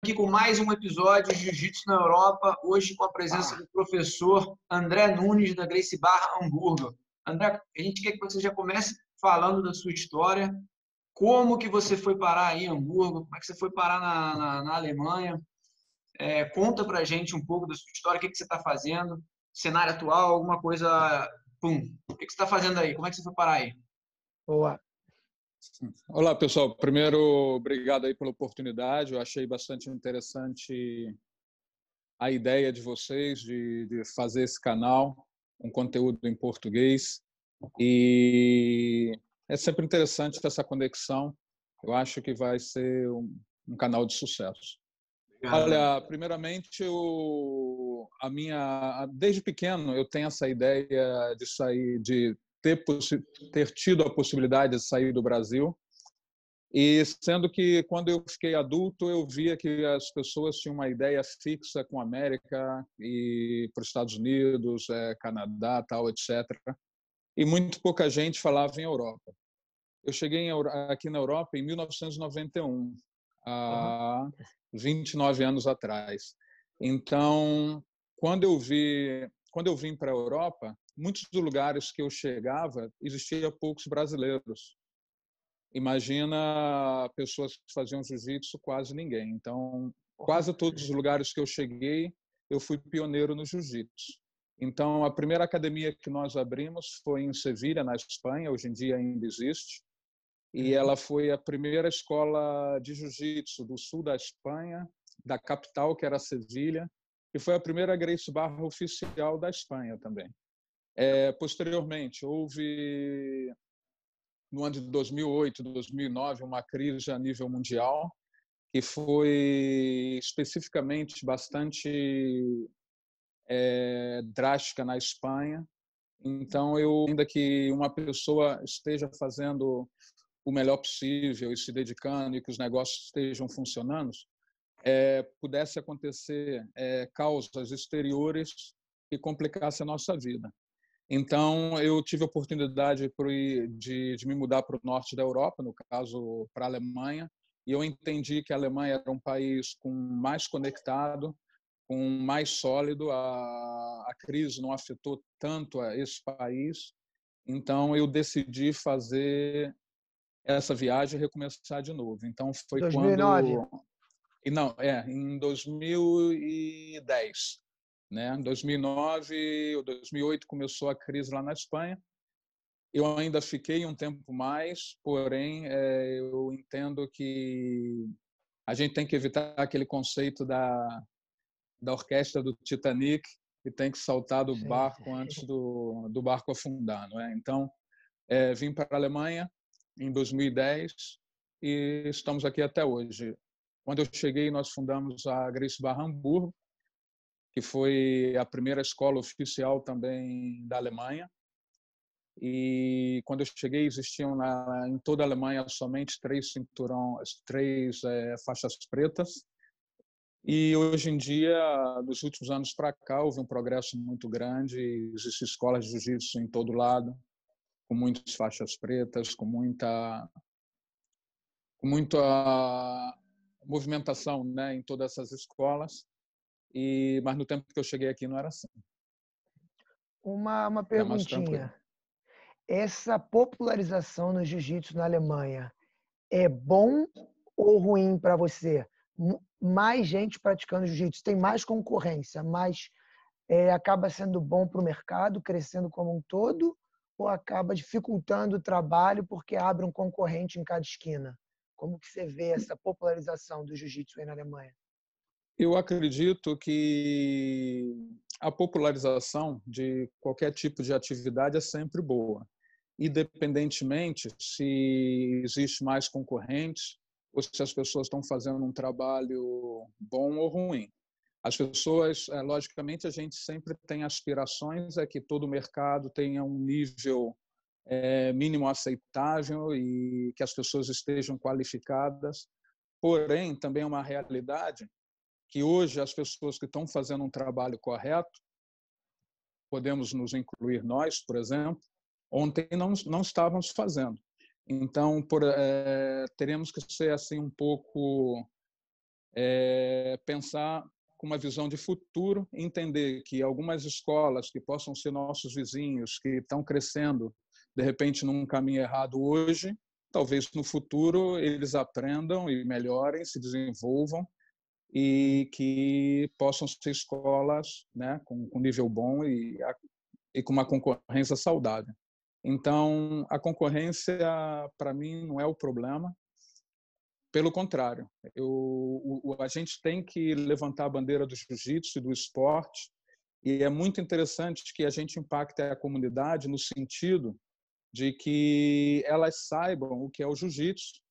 Aqui com mais um episódio de Jiu-Jitsu na Europa, hoje com a presença do professor André Nunes, da Gracie Barra Hamburgo. André, a gente quer que você já comece falando da sua história, como que você foi parar aí em Hamburgo, como é que você foi parar na Alemanha. Conta pra gente um pouco da sua história, o que você está fazendo, cenário atual, alguma coisa, pum. O que você está fazendo aí, como é que você foi parar aí? Boa. Olá, pessoal. Primeiro, obrigado aí pela oportunidade. Eu achei bastante interessante a ideia de vocês de fazer esse canal, um conteúdo em português. E é sempre interessante essa conexão. Eu acho que vai ser um canal de sucesso. Obrigado. Olha, primeiramente, desde pequeno eu tenho essa ideia de sair, de ter tido a possibilidade de sair do Brasil. E sendo que quando eu fiquei adulto eu via que as pessoas tinham uma ideia fixa com a América e para os Estados Unidos, Canadá, tal, etc. E muito pouca gente falava em Europa. Eu cheguei aqui na Europa em 1991, há 29 anos atrás. Então, quando eu vim para a Europa, muitos dos lugares que eu chegava existia poucos brasileiros. Imagina pessoas que faziam jiu-jitsu, quase ninguém. Então, quase todos os lugares que eu cheguei, eu fui pioneiro no jiu-jitsu. Então, a primeira academia que nós abrimos foi em Sevilha, na Espanha, hoje em dia ainda existe. E ela foi a primeira escola de jiu-jitsu do sul da Espanha, da capital, que era Sevilha, e foi a primeira Gracie Barra oficial da Espanha também. Posteriormente, houve, no ano de 2008, 2009, uma crise a nível mundial, que foi especificamente bastante drástica na Espanha. Então, ainda que uma pessoa esteja fazendo o melhor possível e se dedicando e que os negócios estejam funcionando, pudesse acontecer causas exteriores que complicassem a nossa vida. Então, eu tive a oportunidade de me mudar para o norte da Europa, no caso, para a Alemanha, e eu entendi que a Alemanha era um país mais conectado, mais sólido. A crise não afetou tanto a esse país. Então, eu decidi fazer essa viagem e recomeçar de novo. Então, foi 2009? Não, em 2010. Né? Em 2009 ou 2008 começou a crise lá na Espanha. Eu ainda fiquei um tempo mais, porém eu entendo que a gente tem que evitar aquele conceito da orquestra do Titanic, que tem que saltar do barco antes do barco afundar. Não é? Então, vim para a Alemanha em 2010 e estamos aqui até hoje. Quando eu cheguei, nós fundamos a Gracie Barra Hamburgo, que foi a primeira escola oficial também da Alemanha. E quando eu cheguei, existiam em toda a Alemanha somente 3 faixas pretas. E hoje em dia, nos últimos anos para cá, houve um progresso muito grande. Existem escolas de jiu-jitsu em todo lado, com muitas faixas pretas, com muita movimentação, né, em todas essas escolas. Mas no tempo que eu cheguei aqui não era assim. Uma perguntinha. Essa popularização no jiu-jitsu na Alemanha é bom ou ruim para você? Mais gente praticando jiu-jitsu, tem mais concorrência, mas acaba sendo bom para o mercado, crescendo como um todo, ou acaba dificultando o trabalho porque abre um concorrente em cada esquina? Como que você vê essa popularização do jiu-jitsu aí na Alemanha? Eu acredito que a popularização de qualquer tipo de atividade é sempre boa, independentemente se existe mais concorrentes ou se as pessoas estão fazendo um trabalho bom ou ruim. As pessoas, logicamente, a gente sempre tem aspirações que todo o mercado tenha um nível mínimo aceitável e que as pessoas estejam qualificadas. Porém, também é uma realidade que hoje as pessoas que estão fazendo um trabalho correto, podemos nos incluir nós, por exemplo, ontem não estávamos fazendo. Então, teremos que ser assim um pouco pensar com uma visão de futuro, entender que algumas escolas que possam ser nossos vizinhos, que estão crescendo, de repente, num caminho errado hoje, talvez no futuro eles aprendam e melhorem, se desenvolvam, e que possam ser escolas, né, com nível bom e com uma concorrência saudável. Então, a concorrência, para mim, não é o problema. Pelo contrário, a gente tem que levantar a bandeira do jiu-jitsu e do esporte, e é muito interessante que a gente impacte a comunidade no sentido de que elas saibam o que é o jiu-jitsu,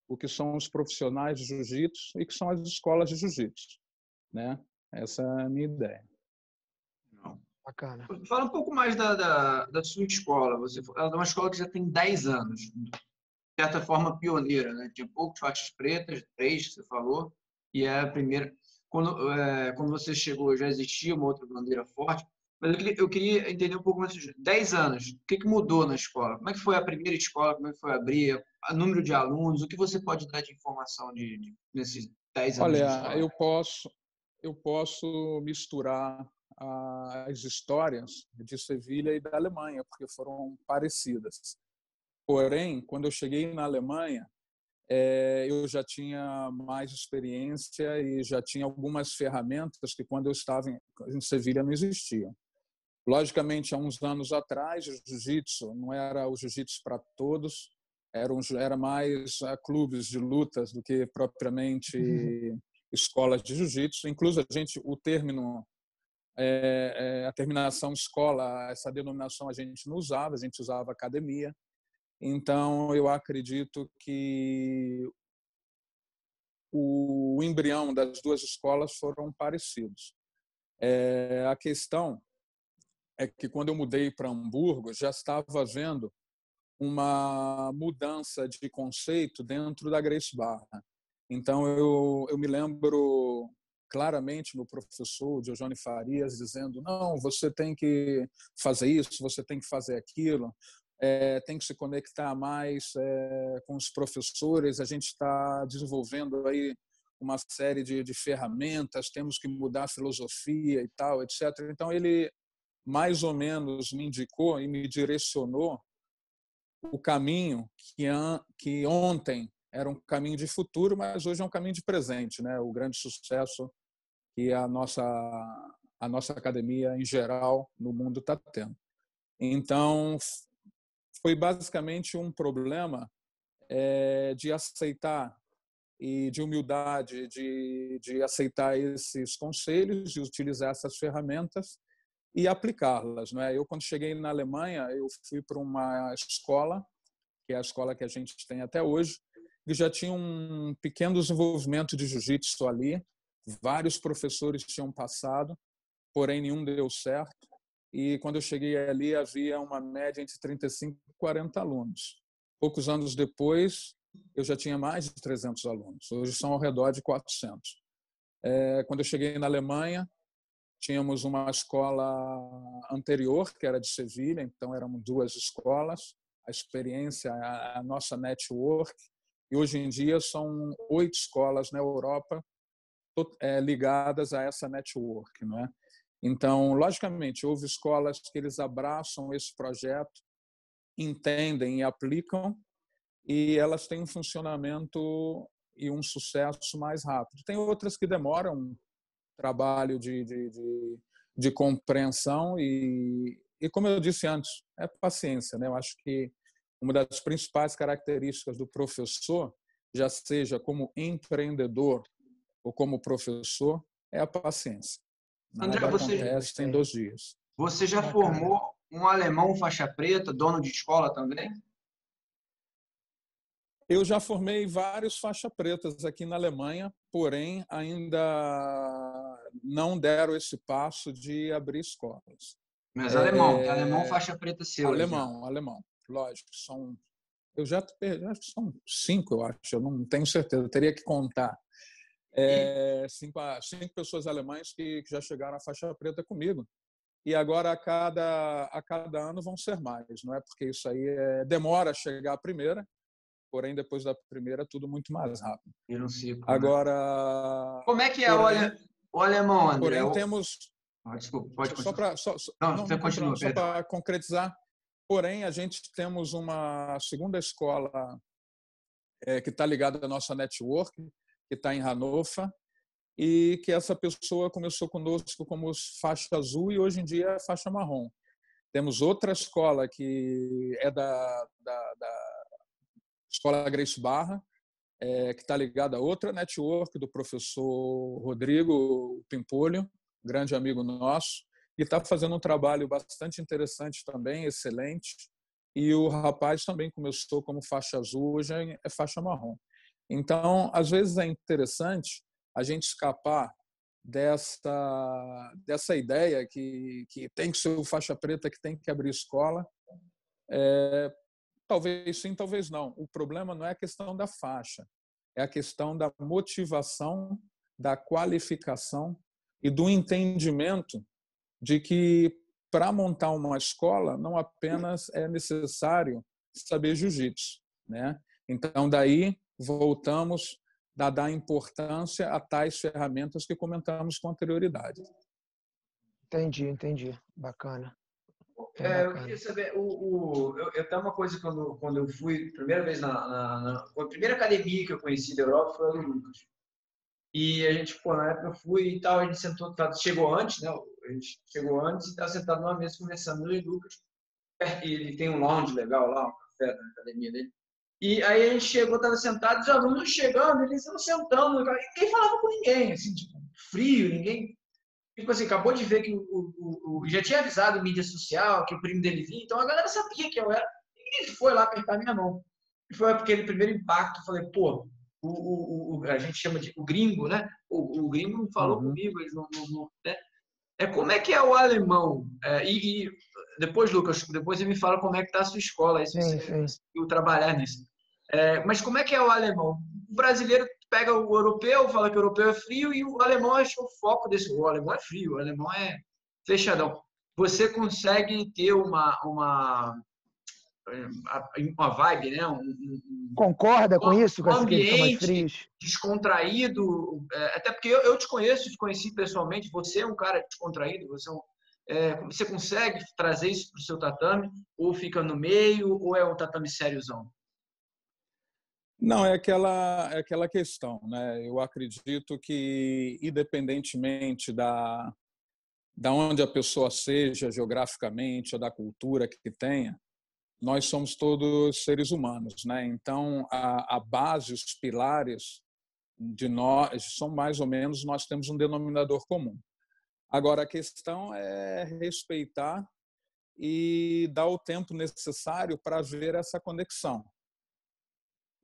o que são os profissionais de jiu-jitsu e que são as escolas de jiu-jitsu, né? Essa é a minha ideia. Bacana. Fala um pouco mais da sua escola. Ela é uma escola que já tem 10 anos, de certa forma pioneira, né? Tinha poucas faixas pretas, 3 que você falou, e é a primeira. Quando você chegou, já existia uma outra bandeira forte, mas eu queria entender um pouco mais. 10 anos, o que mudou na escola? Como é que foi a primeira escola? Como é que foi abrir? O número de alunos? O que você pode dar de informação nesses 10 anos de Olha, escola? eu posso misturar as histórias de Sevilha e da Alemanha, porque foram parecidas. Porém, quando eu cheguei na Alemanha, eu já tinha mais experiência e já tinha algumas ferramentas que, quando eu estava em Sevilha, não existiam. Logicamente, há uns anos atrás, o jiu-jitsu não era o jiu-jitsu para todos, era mais clubes de lutas do que propriamente escolas de jiu-jitsu. Inclusive, o término, a terminação escola, essa denominação a gente não usava, a gente usava academia. Então, eu acredito que o embrião das duas escolas foram parecidos. A questão é que, quando eu mudei para Hamburgo, já estava havendo uma mudança de conceito dentro da Gracie Barra. Então, eu me lembro claramente do professor Diogênio Farias dizendo: não, você tem que fazer isso, você tem que fazer aquilo, tem que se conectar mais com os professores, a gente está desenvolvendo aí uma série de ferramentas, temos que mudar a filosofia e tal, etc. Então, ele mais ou menos me indicou e me direcionou o caminho que ontem era um caminho de futuro, mas hoje é um caminho de presente, né? O grande sucesso que a nossa academia em geral no mundo está tendo. Então, foi basicamente um problema de aceitar e de humildade, de aceitar esses conselhos e utilizar essas ferramentas e aplicá-las, né? Eu, quando cheguei na Alemanha, eu fui para uma escola, que é a escola que a gente tem até hoje, que já tinha um pequeno desenvolvimento de jiu-jitsu ali. Vários professores tinham passado, porém nenhum deu certo. E, quando eu cheguei ali, havia uma média entre 35 e 40 alunos. Poucos anos depois, eu já tinha mais de 300 alunos. Hoje são ao redor de 400. Quando eu cheguei na Alemanha, tínhamos uma escola anterior, que era de Sevilha, então eram 2 escolas, a experiência, a nossa network, e hoje em dia são 8 escolas na Europa ligadas a essa network, não é? Então, logicamente, houve escolas que eles abraçam esse projeto, entendem e aplicam, e elas têm um funcionamento e um sucesso mais rápido. Tem outras que demoram trabalho de compreensão e, como eu disse antes, é paciência, né? Eu acho que uma das principais características do professor, já seja como empreendedor ou como professor, é a paciência. André, Nada acontece em 2 dias. Você já formou um alemão faixa preta, dono de escola também? Eu já formei vários faixa pretas aqui na Alemanha, porém ainda não deram esse passo de abrir escolas. Mas alemão faixa preta seu. Alemão, lógico. Eu já perdi, acho que são 5, eu acho, eu não tenho certeza, eu teria que contar. 5 pessoas alemães que já chegaram à faixa preta comigo. E agora, a cada ano, vão ser mais, não é? Porque isso aí demora a chegar a primeira, porém, depois da primeira, tudo muito mais rápido. Vira um ciclo, Agora... Como é que é porém, o alemão, André? Porém, temos... Desculpa, pode Só continuar. para Não, você continua, só para concretizar, porém, a gente temos uma segunda escola que está ligada à nossa network, que está em Hannover, e que essa pessoa começou conosco como faixa azul e hoje em dia é faixa marrom. Temos outra escola que é da Escola Grace Barra, que está ligada a outra network do professor Rodrigo Pimpolho, grande amigo nosso, e está fazendo um trabalho bastante interessante também, excelente. E o rapaz também começou como faixa azul, hoje é faixa marrom. Então, às vezes é interessante a gente escapar dessa ideia que tem que ser o faixa preta, que tem que abrir escola. Talvez sim, talvez não. O problema não é a questão da faixa, é a questão da motivação, da qualificação e do entendimento de que para montar uma escola não apenas é necessário saber jiu-jitsu, né? Então daí voltamos a dar importância a tais ferramentas que comentamos com anterioridade. Entendi. Bacana. Eu queria saber, eu tenho uma coisa quando eu fui, primeira vez a primeira academia que eu conheci da Europa foi a do Lucas. E a gente, na época eu fui e tal, a gente chegou antes, né? A gente chegou antes e estava sentado numa mesa conversando, eu e o Lucas. E ele tem um lounge legal lá, um café na academia dele. E aí a gente chegou, estava sentado, os alunos chegando, eles iam sentando, e ninguém falava com ninguém, assim, tipo, frio, ninguém. Tipo assim, acabou de ver que já tinha avisado mídia social, que o primo dele vinha, então a galera sabia que eu era. E ele foi lá apertar minha mão. E foi aquele primeiro impacto, eu falei, pô, a gente chama de o gringo, né? O gringo não falou comigo, eles não né? Como é que é o alemão? E depois, Lucas, depois você me fala como é que está a sua escola, aí se você conseguiu trabalhar nisso. Mas como é que é o alemão? O brasileiro pega o europeu, fala que o europeu é frio, e o alemão é o foco desse. O alemão é frio, o alemão é fechadão. Você consegue ter uma vibe, né? Concorda com isso, com essa que eles são mais ambiente frios? Descontraído, até porque eu te conheci pessoalmente, você é um cara descontraído, você consegue trazer isso para o seu tatame, ou fica no meio, ou é um tatame sériozão? Não, é aquela questão, né? Eu acredito que, independentemente da onde a pessoa seja geograficamente ou da cultura que tenha, nós somos todos seres humanos, né? Então, a base, os pilares de nós são mais ou menos, nós temos um denominador comum. Agora, a questão é respeitar e dar o tempo necessário para ver essa conexão.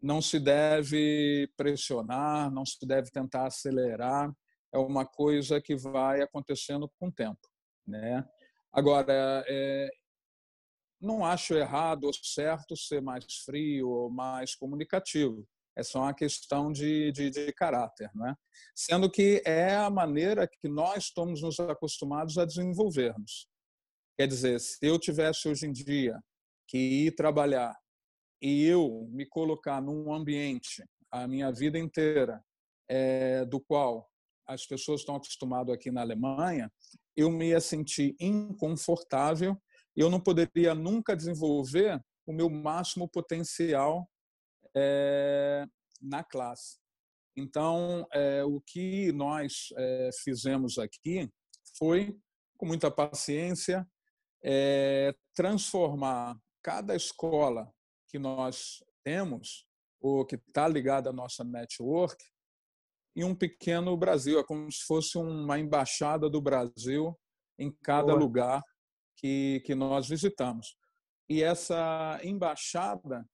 Não se deve pressionar, não se deve tentar acelerar, é uma coisa que vai acontecendo com o tempo, né? Agora, não acho errado ou certo ser mais frio ou mais comunicativo. É só uma questão de caráter, não é? Sendo que é a maneira que nós estamos nos acostumados a desenvolvermos. Quer dizer, se eu tivesse hoje em dia que ir trabalhar e eu me colocar num ambiente a minha vida inteira do qual as pessoas estão acostumadas aqui na Alemanha, eu me ia sentir inconfortável e eu não poderia nunca desenvolver o meu máximo potencial na classe. Então, o que nós fizemos aqui foi, com muita paciência, transformar cada escola que nós temos, ou que está ligada à nossa network, em um pequeno Brasil. É como se fosse uma embaixada do Brasil em cada lugar que nós visitamos. E essa embaixada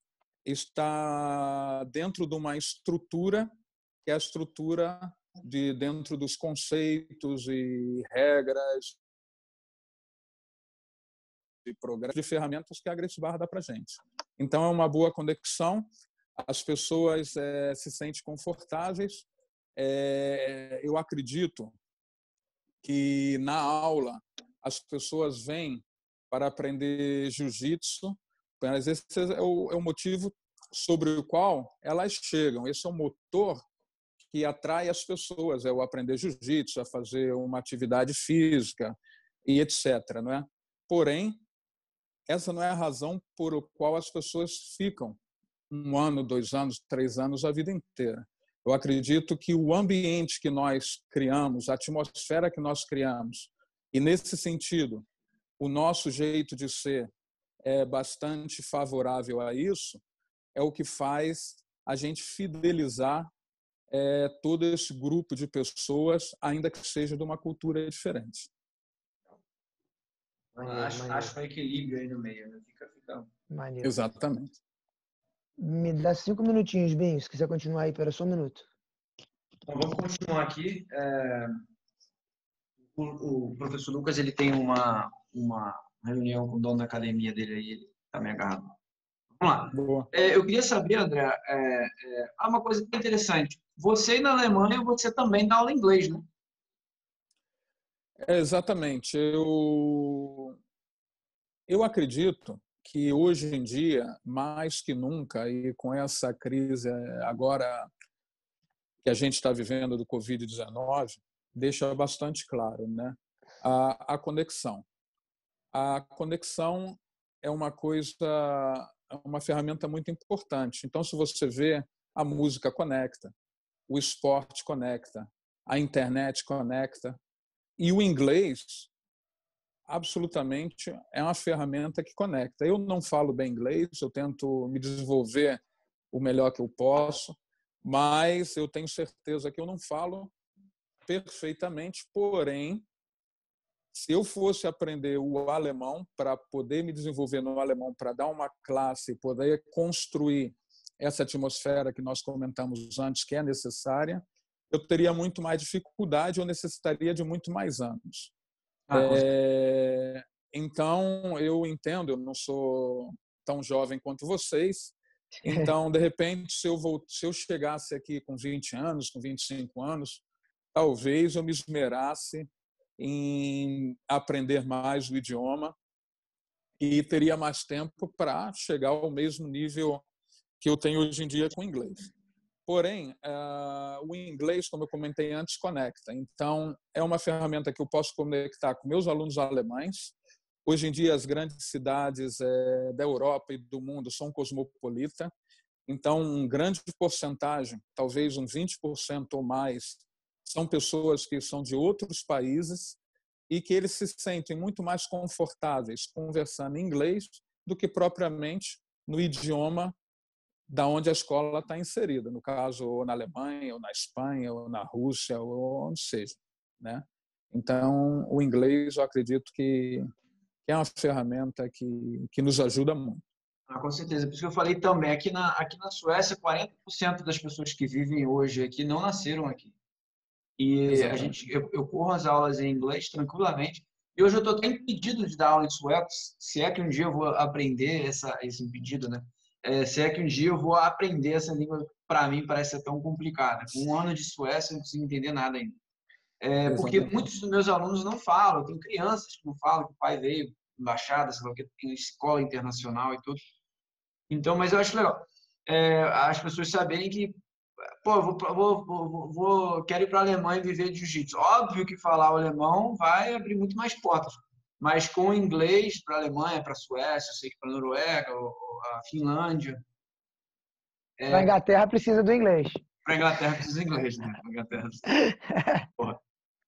está dentro de uma estrutura, que é a estrutura dentro dos conceitos e regras de programas, de ferramentas que a Grace Barra dá para a gente. Então, é uma boa conexão, as pessoas se sentem confortáveis. Eu acredito que na aula as pessoas vêm para aprender jiu-jitsu, mas esse é o motivo sobre o qual elas chegam. Esse é o motor que atrai as pessoas, é o aprender jiu-jitsu, a fazer uma atividade física e etc. Não é? Porém, essa não é a razão por qual as pessoas ficam 1 ano, 2 anos, 3 anos, a vida inteira. Eu acredito que o ambiente que nós criamos, a atmosfera que nós criamos, e nesse sentido, o nosso jeito de ser é bastante favorável a isso, é o que faz a gente fidelizar todo esse grupo de pessoas, ainda que seja de uma cultura diferente. Acho um equilíbrio aí no meio, né? Fica... Maneiro. Exatamente. Me dá 5 minutinhos, Binho, se quiser continuar aí, pera só um minuto. Então, vamos continuar aqui. O professor Lucas, ele tem uma reunião com o dono da academia dele aí, ele está me agarrando. Vamos lá. Boa. Eu queria saber, André, uma coisa interessante. Você na Alemanha, você também dá aula em inglês, né? Exatamente. Eu acredito que hoje em dia, mais que nunca, e com essa crise agora que a gente está vivendo do Covid-19, deixa bastante claro, né? A conexão. A conexão é uma uma ferramenta muito importante. Então, se você vê, a música conecta, o esporte conecta, a internet conecta, e o inglês absolutamente é uma ferramenta que conecta. Eu não falo bem inglês, eu tento me desenvolver o melhor que eu posso, mas eu tenho certeza que eu não falo perfeitamente, porém, se eu fosse aprender o alemão para poder me desenvolver no alemão, para dar uma classe, poder construir essa atmosfera que nós comentamos antes, que é necessária, eu teria muito mais dificuldade ou necessitaria de muito mais anos. Então, eu entendo, eu não sou tão jovem quanto vocês, então, de repente, se eu chegasse aqui com 20 anos, com 25 anos, talvez eu me esmerasse em aprender mais o idioma e teria mais tempo para chegar ao mesmo nível que eu tenho hoje em dia com o inglês. Porém, o inglês, como eu comentei antes, conecta. Então, é uma ferramenta que eu posso conectar com meus alunos alemães. Hoje em dia, as grandes cidades da Europa e do mundo são cosmopolitas. Então, uma grande porcentagem, talvez uns 20% ou mais, são pessoas que são de outros países e que eles se sentem muito mais confortáveis conversando em inglês do que propriamente no idioma da onde a escola está inserida, no caso, ou na Alemanha, ou na Espanha, ou na Rússia, ou onde seja, né? Então, o inglês, eu acredito que é uma ferramenta que nos ajuda muito. Com certeza. Por isso que eu falei também, aqui na Suécia, 40% das pessoas que vivem hoje aqui não nasceram aqui. E eu corro as aulas em inglês tranquilamente. E hoje eu estou até impedido de dar aula em sueco, se é que um dia eu vou aprender esse impedido, né? Se é que um dia eu vou aprender essa língua, para mim parece ser tão complicada. Com 1 ano de Suécia eu não consigo entender nada ainda. Porque muitos dos meus alunos não falam, tem crianças que não falam, que o pai veio, embaixada, sei lá o que, tem escola internacional e tudo. Então, mas eu acho legal as pessoas saberem que, pô, quero ir para a Alemanha e viver de jiu-jitsu. Óbvio que falar o alemão vai abrir muito mais portas, mas com o inglês para a Alemanha, para a Suécia, eu sei que para a Noruega, ou a Finlândia. Para a Inglaterra precisa do inglês. Para a Inglaterra precisa do inglês, né? Pra Inglaterra. Porra.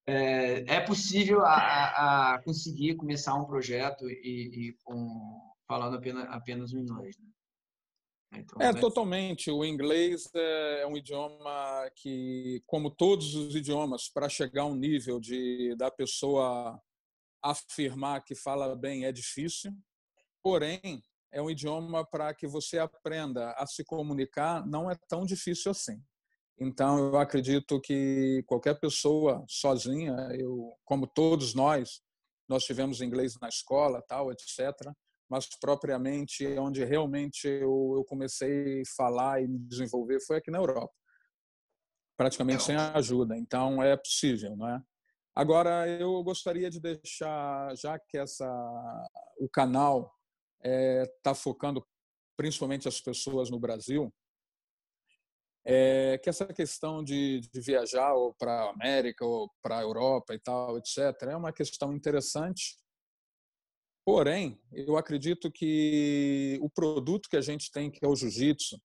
É possível a conseguir começar um projeto falando apenas o inglês, né? Então, totalmente. O inglês é um idioma que, como todos os idiomas, para chegar a um nível da pessoa afirmar que fala bem é difícil, porém, é um idioma para que você aprenda a se comunicar, não é tão difícil assim. Então, eu acredito que qualquer pessoa sozinha, como todos nós tivemos inglês na escola, tal, etc., mas propriamente onde realmente eu comecei a falar e me desenvolver foi aqui na Europa, praticamente sem ajuda. Então, é possível, não é? Agora, eu gostaria de deixar, já que o canal está focando principalmente as pessoas no Brasil, que essa questão de viajar ou para a América ou para a Europa e tal, etc., é uma questão interessante. Porém, eu acredito que o produto que a gente tem, que é o jiu-jitsu,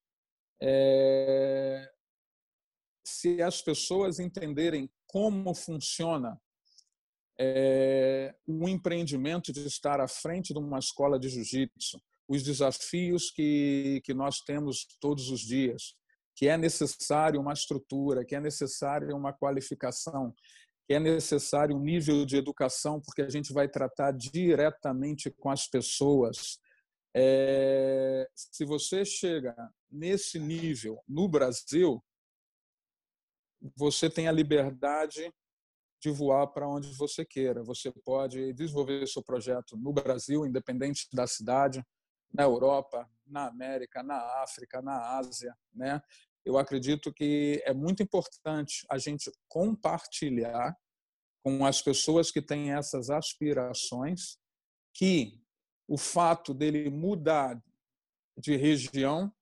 se as pessoas entenderem como funciona o empreendimento de estar à frente de uma escola de jiu-jitsu, os desafios que nós temos todos os dias, que é necessário uma estrutura, que é necessário uma qualificação, que é necessário um nível de educação, porque a gente vai tratar diretamente com as pessoas. Se você chega nesse nível no Brasil, você tem a liberdade de voar para onde você queira. Você pode desenvolver seu projeto no Brasil, independente da cidade, na Europa, na América, na África, na Ásia, né? Eu acredito que é muito importante a gente compartilhar com as pessoas que têm essas aspirações que o fato dele mudar de região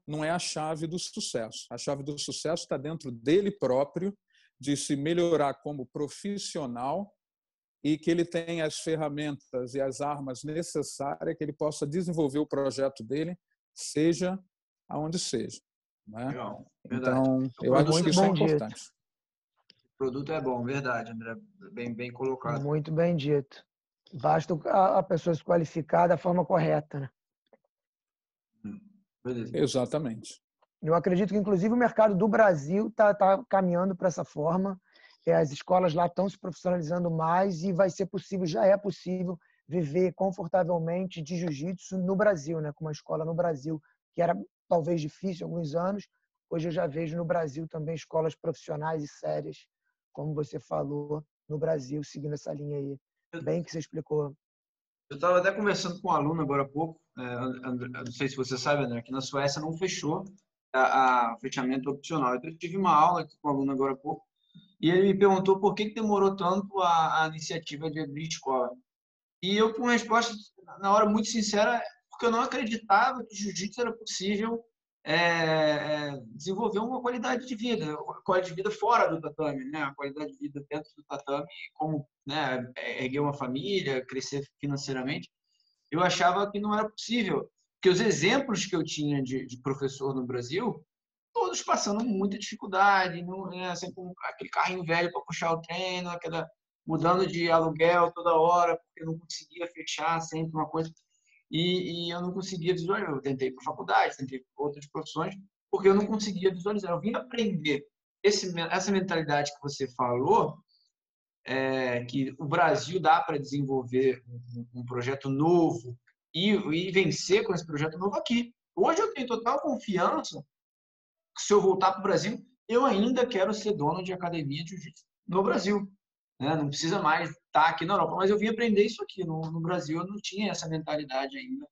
não é a chave do sucesso. A chave do sucesso está dentro dele próprio, de se melhorar como profissional e que ele tenha as ferramentas e as armas necessárias que ele possa desenvolver o projeto dele, seja aonde seja. Né? Legal, então, eu acho que isso é importante. O produto é bom, verdade, André. Bem colocado. Muito bem dito. Basta a pessoa se qualificar da forma correta, né? Beleza. Exatamente. Eu acredito que, inclusive, o mercado do Brasil está caminhando para essa forma. As escolas lá estão se profissionalizando mais e vai ser possível, já é possível, viver confortavelmente de jiu-jitsu no Brasil, né? Com uma escola no Brasil, que era talvez difícil há alguns anos. Hoje eu já vejo no Brasil também escolas profissionais e sérias, como você falou, no Brasil, seguindo essa linha aí. Bem que você explicou. Eu estava até conversando com um aluno agora há pouco, André, não sei se você sabe, André, que na Suécia não fechou o fechamento opcional. Eu tive uma aula aqui com um aluno agora há pouco, e ele me perguntou por que demorou tanto a iniciativa de abrir escola. E eu, com uma resposta, na hora, muito sincera, porque eu não acreditava que jiu-jitsu era possível desenvolver uma qualidade de vida, qualidade de vida fora do tatame, né? A qualidade de vida dentro do tatame, como, né, erguer uma família, crescer financeiramente. Eu achava que não era possível, porque os exemplos que eu tinha de professor no Brasil, todos passando muita dificuldade, sempre com aquele carrinho velho para puxar o treino, mudando de aluguel toda hora, porque eu não conseguia fechar sempre uma coisa. E eu não conseguia visualizar. Eu tentei para faculdade, tentei para outras profissões, porque eu não conseguia visualizar. Eu vim aprender essa mentalidade que você falou, que o Brasil dá para desenvolver um projeto novo e vencer com esse projeto novo aqui. Hoje eu tenho total confiança que, se eu voltar para o Brasil, eu ainda quero ser dono de academia de jiu-jitsu no Brasil. Não precisa mais estar aqui na Europa, mas eu vim aprender isso aqui. No Brasil eu não tinha essa mentalidade ainda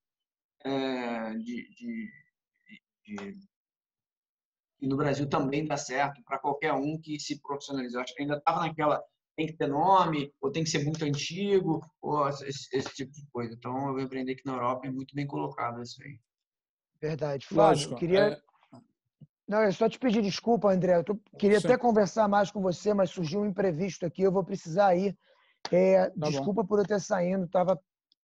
e no Brasil também dá certo para qualquer um que se profissionalizar. Acho que ainda estava naquela, tem que ter nome, ou tem que ser muito antigo, ou esse tipo de coisa. Então eu vim aprender que na Europa é muito bem colocado isso aí. Verdade. Flávio, eu queria... Não, eu só te pedir desculpa, André. Eu queria até conversar mais com você, mas surgiu um imprevisto aqui, eu vou precisar ir. Desculpa por eu ter saindo, estava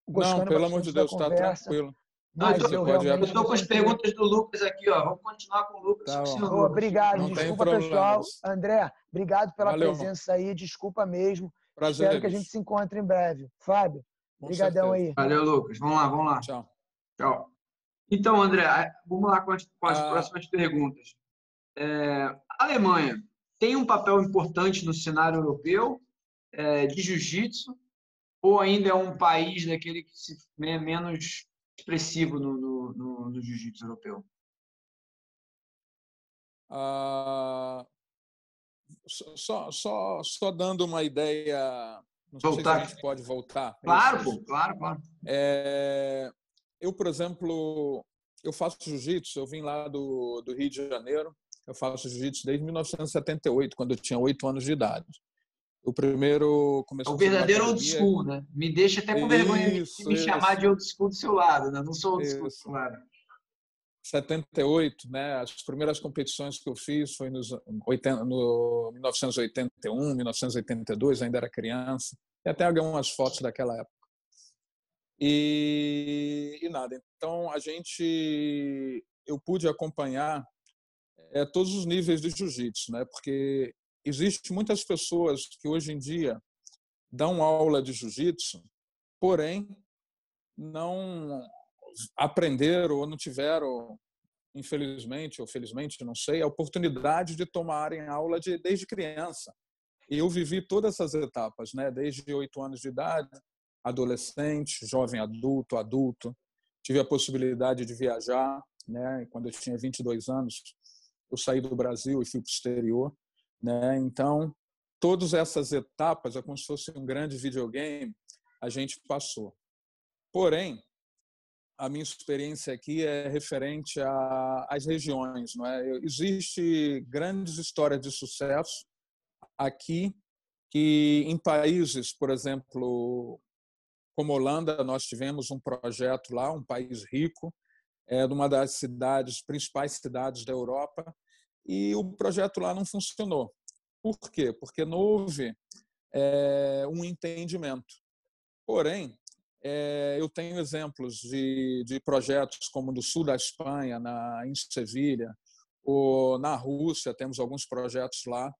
gostando bastante da conversa. Não, pelo amor de Deus, está tranquilo. Eu estou com as perguntas do Lucas aqui, ó. Vamos continuar com o Lucas. Obrigado, não desculpa, pessoal. André, obrigado pela presença aí, desculpa mesmo. Prazer, espero que a gente se encontre em breve. Fábio, brigadão aí. Valeu, Lucas. Vamos lá. Tchau. Então, André, vamos lá com as próximas perguntas. A Alemanha tem um papel importante no cenário europeu de jiu-jitsu, ou ainda é um país daquele que é menos expressivo no jiu-jitsu europeu? Só dando uma ideia, não sei se a gente pode voltar. Claro. Eu, por exemplo, eu faço jiu-jitsu, eu vim lá do Rio de Janeiro, eu faço jiu-jitsu desde 1978, quando eu tinha 8 anos de idade. O primeiro começou o verdadeiro old school, né? Me deixa até com vergonha de me chamar de old school do seu lado, né? Não sou old school do seu lado. 78, né? As primeiras competições que eu fiz foi no 1981, 1982, ainda era criança. Tem até algumas fotos daquela época. E nada. Então, eu pude acompanhar todos os níveis de jiu-jitsu, né? Porque existem muitas pessoas que hoje em dia dão aula de jiu-jitsu, porém não aprenderam ou não tiveram, infelizmente ou felizmente, não sei, a oportunidade de tomarem aula desde criança. E eu vivi todas essas etapas, né? Desde 8 anos de idade, adolescente, jovem adulto, adulto. Tive a possibilidade de viajar, né? Quando eu tinha 22 anos, eu saí do Brasil e fui para o exterior, né? Então, todas essas etapas, é como se fosse um grande videogame, a gente passou. Porém, a minha experiência aqui é referente às regiões, não é? Existe grandes histórias de sucesso aqui que em países, por exemplo, como Holanda, nós tivemos um projeto lá, um país rico, numa das principais cidades da Europa, e o projeto lá não funcionou. Por quê? Porque não houve um entendimento. Porém, eu tenho exemplos de projetos como no sul da Espanha, em Sevilha, ou na Rússia, temos alguns projetos lá,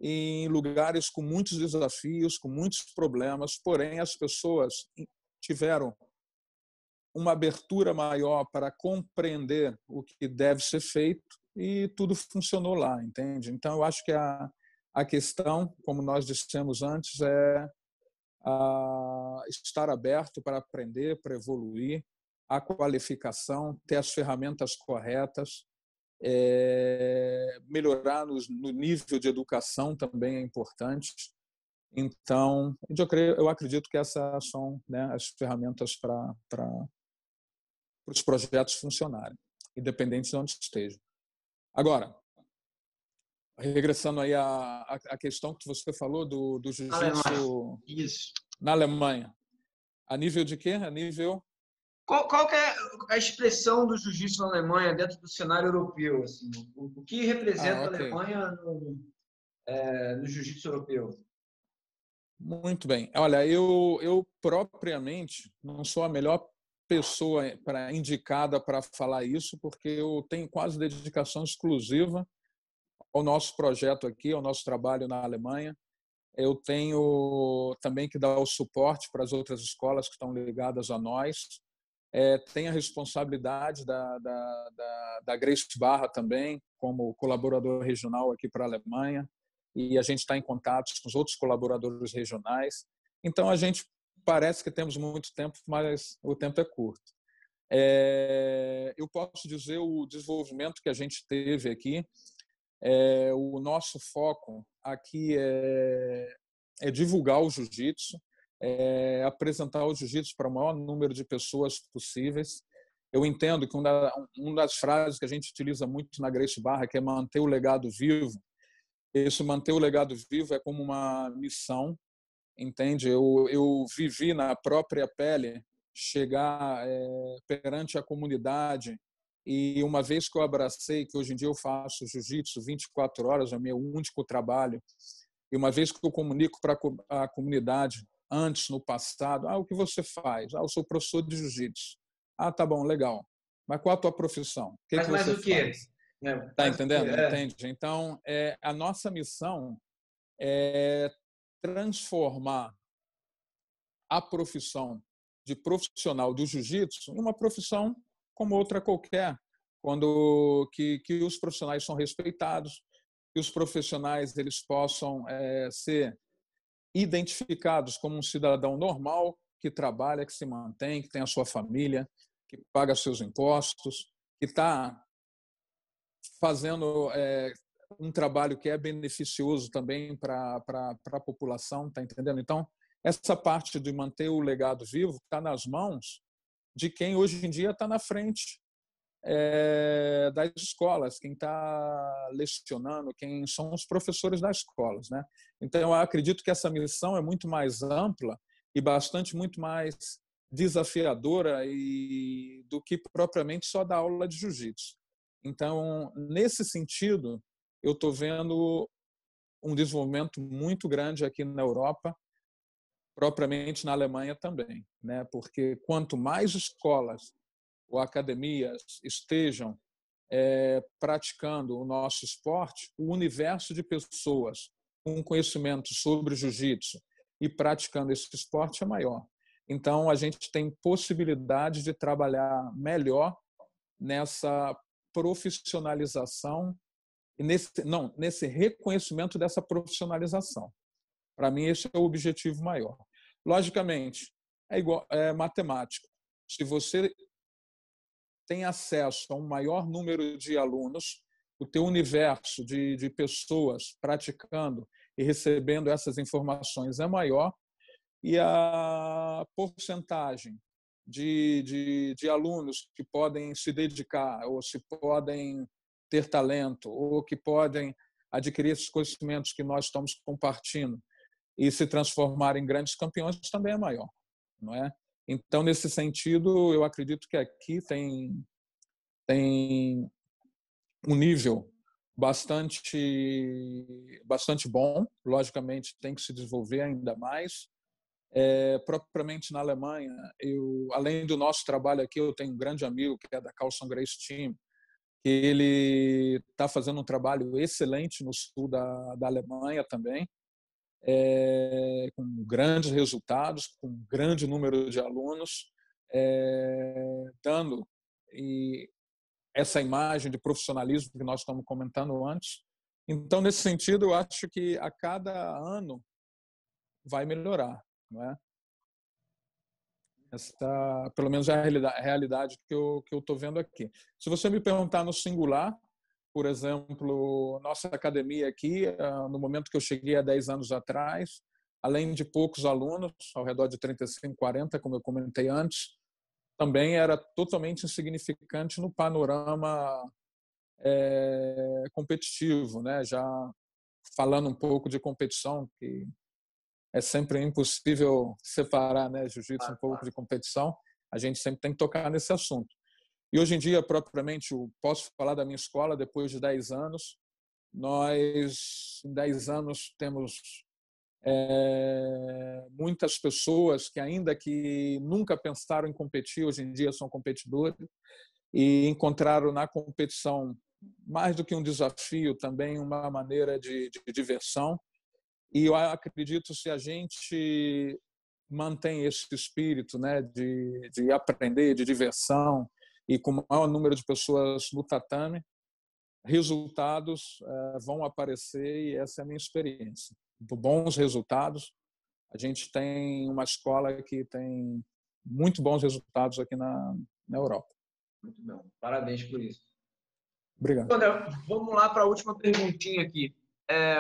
em lugares com muitos desafios, com muitos problemas, porém as pessoas tiveram uma abertura maior para compreender o que deve ser feito e tudo funcionou lá, entende? Então, eu acho que a questão, como nós dissemos antes, é estar aberto para aprender, para evoluir, a qualificação, ter as ferramentas corretas, melhorar no nível de educação também é importante. Então, eu acredito que essas são, né, as ferramentas para os projetos funcionarem, independente de onde estejam. Agora, regressando aí à questão que você falou do jiu-jitsu na Alemanha. A nível de quê? A nível... Qual que é a expressão do jiu-jitsu na Alemanha dentro do cenário europeu? Assim? O que representa a Alemanha no jiu-jitsu europeu? Muito bem. Olha, eu propriamente não sou a melhor pessoa indicada para falar isso, porque eu tenho quase dedicação exclusiva ao nosso projeto aqui, ao nosso trabalho na Alemanha. Eu tenho também que dar o suporte para as outras escolas que estão ligadas a nós. Tenho a responsabilidade da Grace Barra também, como colaborador regional aqui para a Alemanha, e a gente está em contato com os outros colaboradores regionais. Então, a gente parece que temos muito tempo, mas o tempo é curto. Eu posso dizer o desenvolvimento que a gente teve aqui. O nosso foco aqui é divulgar o jiu-jitsu, apresentar o jiu-jitsu para o maior número de pessoas possíveis. Eu entendo que uma das frases que a gente utiliza muito na Grace Barra, que é manter o legado vivo, esse manter o legado vivo é como uma missão, entende? Eu vivi na própria pele chegar perante a comunidade, e uma vez que eu abracei, que hoje em dia eu faço jiu-jitsu 24 horas, é meu único trabalho, e uma vez que eu comunico para a comunidade, antes, no passado, o que você faz? Eu sou professor de jiu-jitsu. Tá bom, legal. Mas qual a tua profissão? O que você faz? Tá entendendo? Entende? Então, a nossa missão é transformar a profissão de profissional do jiu-jitsu em uma profissão como outra qualquer, que os profissionais são respeitados, que os profissionais eles possam ser identificados como um cidadão normal, que trabalha, que se mantém, que tem a sua família, que paga seus impostos, que está fazendo um trabalho que é beneficioso também para a população, está entendendo? Então, essa parte de manter o legado vivo está nas mãos de quem hoje em dia está na frente das escolas, quem está lecionando, quem são os professores das escolas, né? Então, eu acredito que essa missão é muito mais ampla e muito mais desafiadora e do que propriamente só dar aula de jiu-jitsu. Então, nesse sentido, eu estou vendo um desenvolvimento muito grande aqui na Europa, propriamente na Alemanha também, né? Porque quanto mais escolas ou academias estejam praticando o nosso esporte, o universo de pessoas com conhecimento sobre jiu-jitsu e praticando esse esporte é maior. Então, a gente tem possibilidade de trabalhar melhor nessa profissionalização e nesse reconhecimento dessa profissionalização. Para mim, esse é o objetivo maior. Logicamente, é matemático. Se você tem acesso a um maior número de alunos, o teu universo de pessoas praticando e recebendo essas informações é maior, e a porcentagem de alunos que podem se dedicar ou se podem ter talento ou que podem adquirir esses conhecimentos que nós estamos compartilhando e se transformar em grandes campeões também é maior, não é? Então, nesse sentido, eu acredito que aqui tem um nível bastante bom. Logicamente, tem que se desenvolver ainda mais. Propriamente na Alemanha, além do nosso trabalho aqui, eu tenho um grande amigo que é da Carlson Gracie Team, que ele está fazendo um trabalho excelente no sul da Alemanha também, com grandes resultados, com um grande número de alunos, dando essa imagem de profissionalismo que nós estamos comentando antes. Então, nesse sentido, eu acho que a cada ano vai melhorar, não é? Essa, pelo menos, é a realidade que eu estou vendo aqui. Se você me perguntar no singular, por exemplo, nossa academia aqui, no momento que eu cheguei há 10 anos atrás, além de poucos alunos, ao redor de 35, 40, como eu comentei antes, também era totalmente insignificante no panorama competitivo, né? Já falando um pouco de competição, que é sempre impossível separar, né, jiu-jitsu um pouco de competição, a gente sempre tem que tocar nesse assunto. E hoje em dia, propriamente, eu posso falar da minha escola, depois de 10 anos, nós, em 10 anos, temos muitas pessoas que, ainda que nunca pensaram em competir, hoje em dia são competidores e encontraram na competição, mais do que um desafio, também uma maneira de diversão. E eu acredito, se a gente mantém esse espírito, né, de aprender, de diversão, e com o maior número de pessoas no tatame, resultados vão aparecer, e essa é a minha experiência. Bons resultados. A gente tem uma escola que tem muito bons resultados aqui na Europa. Muito bom. Parabéns por isso. Obrigado. André, vamos lá para a última perguntinha aqui.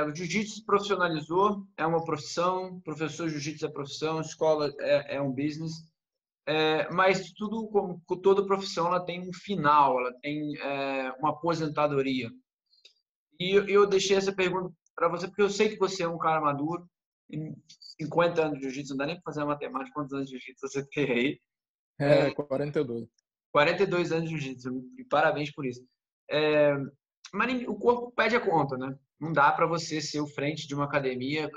O jiu-jitsu se profissionalizou, é uma profissão, professor de jiu-jitsu é profissão, escola é um business, mas tudo, como toda profissão, ela tem um final, ela tem uma aposentadoria. E eu deixei essa pergunta para você, porque eu sei que você é um cara maduro, 50 anos de jiu-jitsu, não dá nem para fazer a matemática, quantos anos de jiu-jitsu você tem aí? 42. 42 anos de jiu-jitsu, e parabéns por isso. Mas o corpo pede a conta, né? Não dá para você ser o frente de uma academia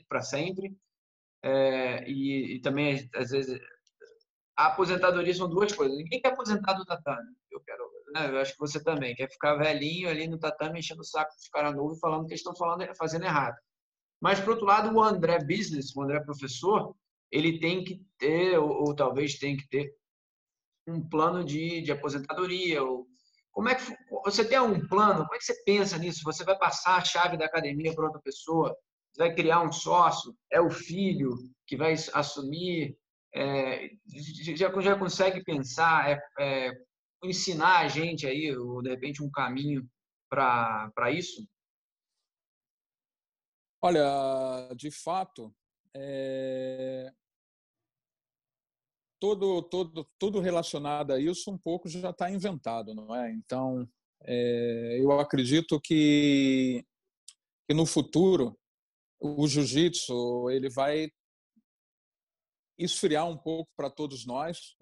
para sempre. E também, às vezes, a aposentadoria são duas coisas. Ninguém quer aposentar do tatame. Eu acho que você também quer ficar velhinho ali no tatame, enchendo o saco dos caras novos e falando que eles estão fazendo errado. Mas, por outro lado, o André Business, o André Professor, ele tem que ter, ou talvez tenha que ter, um plano de aposentadoria. Como é que você tem um plano? Como é que você pensa nisso? Você vai passar a chave da academia para outra pessoa? Você vai criar um sócio? É o filho que vai assumir? Já consegue pensar, ensinar a gente aí, ou de repente um caminho para isso? Olha, de fato, tudo relacionado a isso um pouco já está inventado, não é? Então, eu acredito que no futuro o jiu-jitsu ele vai esfriar um pouco para todos nós,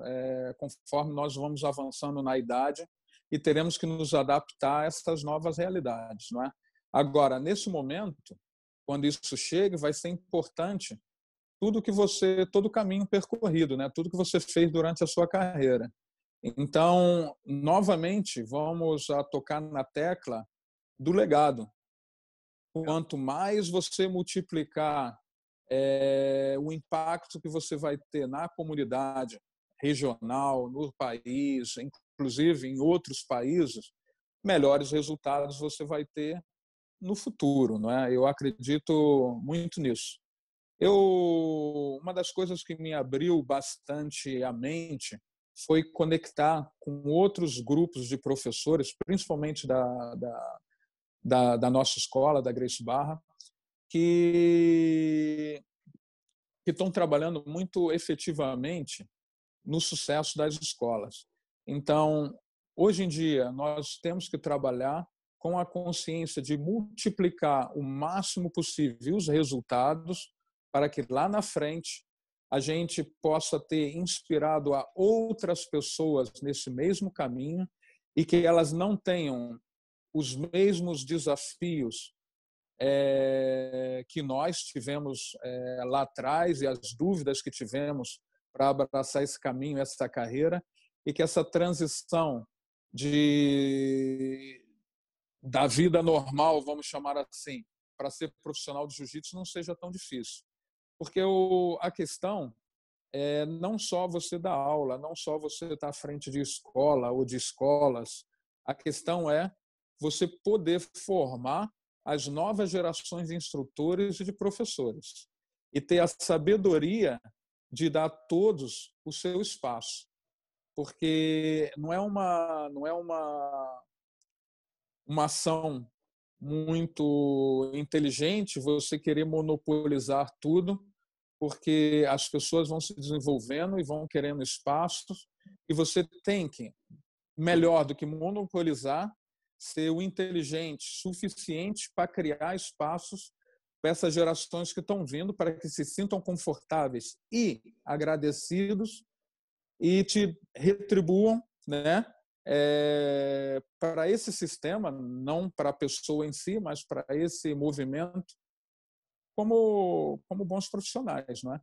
conforme nós vamos avançando na idade e teremos que nos adaptar a essas novas realidades, não é? Agora, nesse momento, quando isso chega, vai ser importante todo o caminho percorrido, né? Tudo que você fez durante a sua carreira. Então, novamente, vamos a tocar na tecla do legado. Quanto mais você multiplicar o impacto que você vai ter na comunidade regional, no país, inclusive em outros países, melhores resultados você vai ter no futuro, não é? Eu acredito muito nisso. Uma das coisas que me abriu bastante a mente foi conectar com outros grupos de professores, principalmente da nossa escola, da Grace Barra, que estão trabalhando muito efetivamente no sucesso das escolas. Então, hoje em dia, nós temos que trabalhar com a consciência de multiplicar o máximo possível os resultados para que lá na frente a gente possa ter inspirado a outras pessoas nesse mesmo caminho e que elas não tenham os mesmos desafios que nós tivemos lá atrás e as dúvidas que tivemos para abraçar esse caminho, essa carreira, e que essa transição da vida normal, vamos chamar assim, para ser profissional de jiu-jitsu não seja tão difícil. Porque a questão é não só você dar aula, não só você estar à frente de escola ou de escolas, a questão é você poder formar as novas gerações de instrutores e de professores e ter a sabedoria de dar a todos o seu espaço, porque não é uma ação muito inteligente você querer monopolizar tudo, porque as pessoas vão se desenvolvendo e vão querendo espaços e você tem que, melhor do que monopolizar, ser o inteligente suficiente para criar espaços para essas gerações que estão vindo, para que se sintam confortáveis e agradecidos e te retribuam, né? Para esse sistema, não para a pessoa em si, mas para esse movimento, como bons profissionais, não é?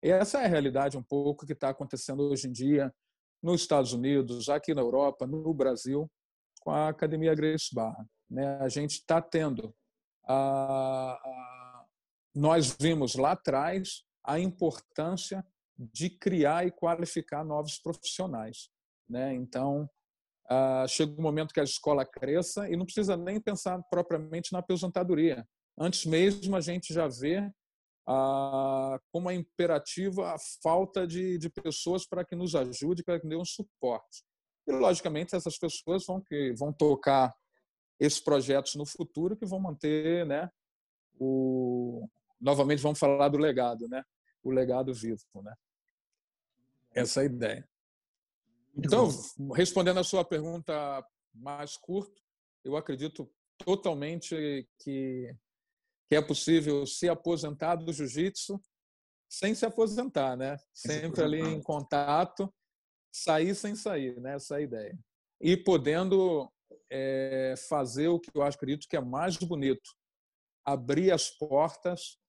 E essa é a realidade um pouco que está acontecendo hoje em dia nos Estados Unidos, aqui na Europa, no Brasil, com a Academia Grace Barra, né? A gente está tendo nós vimos lá atrás a importância de criar e qualificar novos profissionais, né? Então, chega um momento que a escola cresça e não precisa nem pensar propriamente na aposentadoria. Antes mesmo, a gente já vê como é imperativa a falta de pessoas para que nos ajude, para que dê um suporte. E, logicamente, essas pessoas vão tocar esses projetos no futuro que vão manter, né, novamente vamos falar do legado, né? O legado vivo, né? Essa é a ideia. Então, respondendo a sua pergunta mais curta, eu acredito totalmente que é possível se aposentar do jiu-jitsu sem se aposentar, né? Sempre ali em contato, sair sem sair, né? Essa é a ideia. E podendo fazer o que eu acredito que é mais bonito, abrir as portas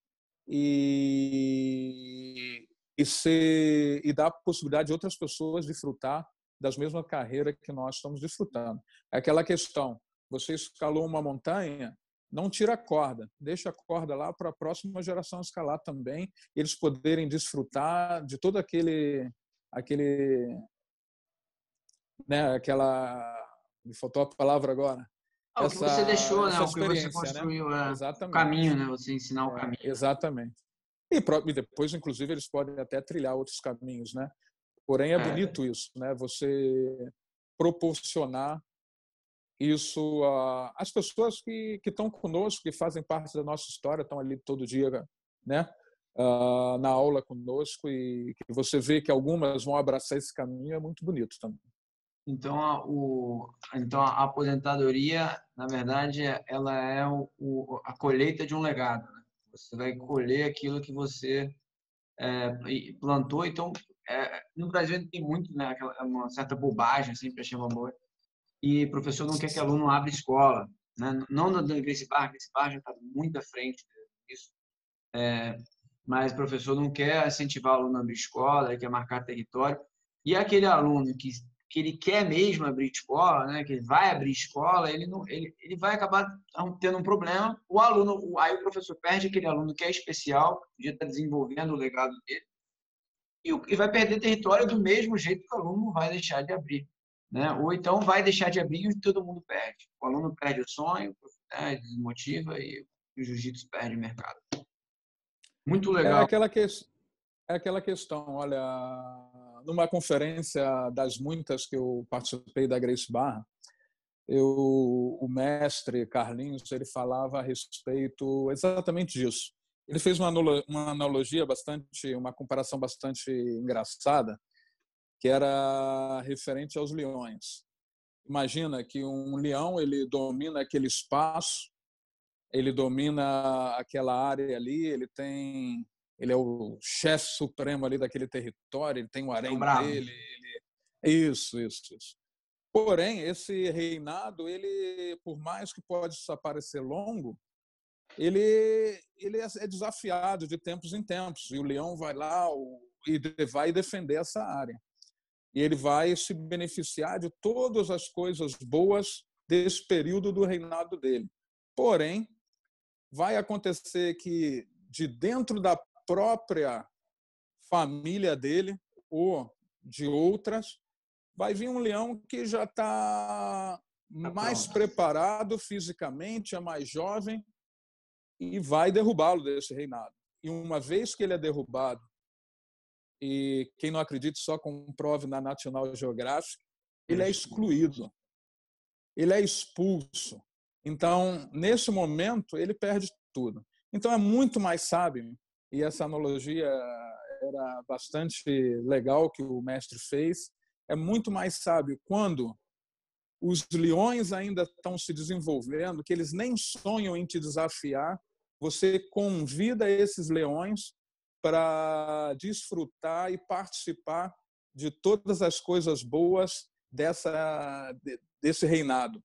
e dar a possibilidade de outras pessoas desfrutar das mesmas carreiras que nós estamos desfrutando. É aquela questão, você escalou uma montanha, não tira a corda, deixa a corda lá para a próxima geração escalar também, eles poderem desfrutar de todo aquele né, me faltou a palavra agora. O que você deixou, né? O que você experiência, construiu, né? o caminho, né? Você ensinar o caminho. Exatamente. E depois, inclusive, eles podem até trilhar outros caminhos, né? Porém, é bonito isso, né? Você proporcionar isso às pessoas que estão conosco, que fazem parte da nossa história, estão ali todo dia, né? Na aula conosco, e que você vê que algumas vão abraçar esse caminho, é muito bonito também. Então, a aposentadoria, na verdade, ela é a colheita de um legado, né? Você vai colher aquilo que você e plantou. Então, no Brasil tem muito, né, uma certa bobagem, assim, para chamar boa. E o professor não quer que o aluno abra escola, né? Não da Gracie Barra já está muito à frente disso, mas o professor não quer incentivar o aluno a abrir escola, ele quer marcar território. E aquele aluno que ele quer mesmo abrir escola, né, que ele vai abrir escola, ele vai acabar tendo um problema. O aluno, aí o professor perde aquele aluno que é especial, podia estar desenvolvendo o legado dele, e vai perder território do mesmo jeito que o aluno vai deixar de abrir, né? Ou então vai deixar de abrir e todo mundo perde. O aluno perde o sonho, né, desmotiva e o jiu-jitsu perde o mercado. Muito É legal. aquela, que... é aquela questão, olha, numa conferência das muitas que eu participei da Gracie Barra, o mestre Carlinhos, ele falava a respeito exatamente disso. Ele fez uma analogia bastante, uma comparação bastante engraçada, que era referente aos leões. Imagina que um leão, ele domina aquele espaço, ele domina aquela área ali, ele é o chefe supremo ali daquele território, ele tem o harém dele. Isso. Porém, esse reinado, ele, por mais que possa parecer longo, ele é desafiado de tempos em tempos. E o leão vai lá e vai defender essa área. E ele vai se beneficiar de todas as coisas boas desse período do reinado dele. Porém, vai acontecer que de dentro da própria família dele ou de outras, vai vir um leão que já está mais preparado fisicamente, é mais jovem e vai derrubá-lo desse reinado. E uma vez que ele é derrubado, e quem não acredita só comprove na National Geographic, ele é excluído, ele é expulso. Então, nesse momento, ele perde tudo. Então, é muito mais sábio, e essa analogia era bastante legal que o mestre fez, é muito mais sábio quando os leões ainda estão se desenvolvendo, que eles nem sonham em te desafiar, você convida esses leões para desfrutar e participar de todas as coisas boas desse reinado.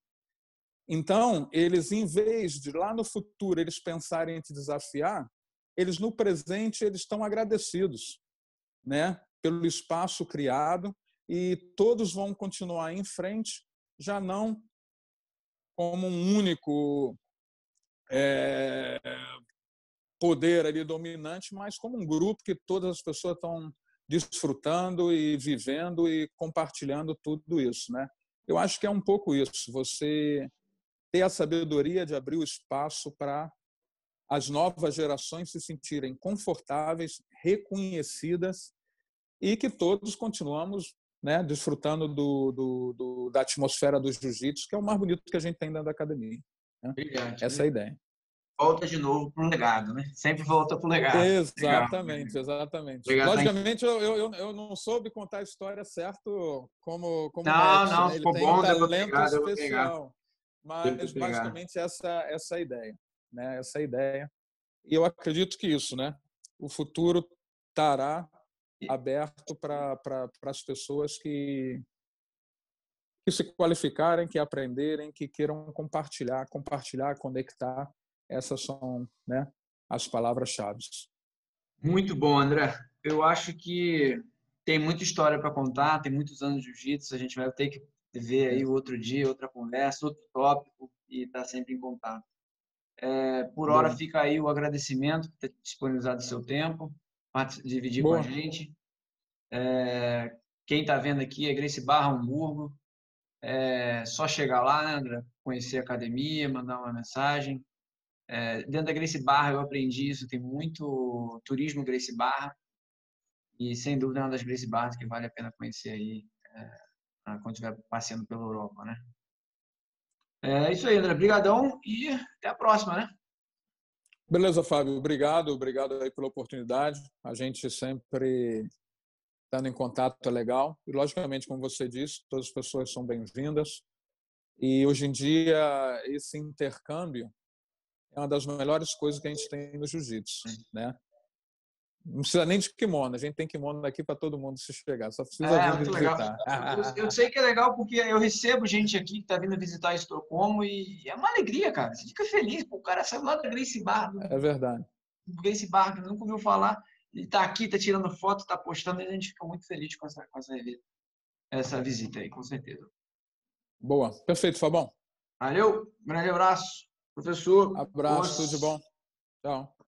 Então, eles, em vez de lá no futuro eles pensarem em te desafiar, eles no presente eles estão agradecidos, né, pelo espaço criado, e todos vão continuar em frente, já não como um único poder ali dominante, mas como um grupo que todas as pessoas estão desfrutando e vivendo e compartilhando tudo isso, né? Eu acho que é um pouco isso, você ter a sabedoria de abrir o espaço para as novas gerações se sentirem confortáveis, reconhecidas e que todos continuamos, né, desfrutando da atmosfera do jiu-jitsu, que é o mais bonito que a gente tem dentro da academia. Né? Essa é a ideia. Volta de novo para o legado, né? Sempre volta para o legado. Exatamente, legal. Exatamente. Obrigado, logicamente, eu não soube contar a história certo como Matt, não, né? Ele ficou tem bom, um talento especial. Mas pegar. basicamente essa ideia, né? Essa ideia. E eu acredito que isso, né? O futuro estará aberto para as pessoas que se qualificarem, que aprenderem, que queiram compartilhar, conectar. Essas são, né, as palavras-chave. Muito bom, André. Eu acho que tem muita história para contar, tem muitos anos de jiu-jitsu, a gente vai ter que ver aí outro dia, outra conversa, outro tópico e estar sempre em contato. Por hora fica aí o agradecimento por ter disponibilizado o seu tempo, para dividir com a gente. Quem está vendo aqui é Gracie Barra Hamburgo. Só chegar lá, né, André? Conhecer a academia, mandar uma mensagem. Dentro da Gracie Barra eu aprendi isso, tem muito turismo Gracie Barra e sem dúvida é uma das Gracie Barras que vale a pena conhecer aí quando estiver passeando pela Europa, né? É isso aí, André. Obrigadão e até a próxima, né? Beleza, Fábio. Obrigado aí pela oportunidade. A gente sempre estando em contato é legal. E, logicamente, como você disse, todas as pessoas são bem-vindas. E, hoje em dia, esse intercâmbio é uma das melhores coisas que a gente tem no jiu-jitsu, né? Não precisa nem de kimono. A gente tem kimono aqui para todo mundo se chegar. Só precisa vir Muito legal. visitar. Eu sei que é legal porque eu recebo gente aqui que está vindo visitar Estocolmo e é uma alegria, cara. Você fica feliz. Pô, o cara saiu lá da Gracie Bar, É verdade. Gracie Bar, que nunca ouviu falar. Ele está aqui, está tirando foto, está postando. E a gente fica muito feliz com essa visita aí, com certeza. Boa. Perfeito, Fabão. Valeu. Grande abraço. Professor. Abraço, tudo de bom. Tchau.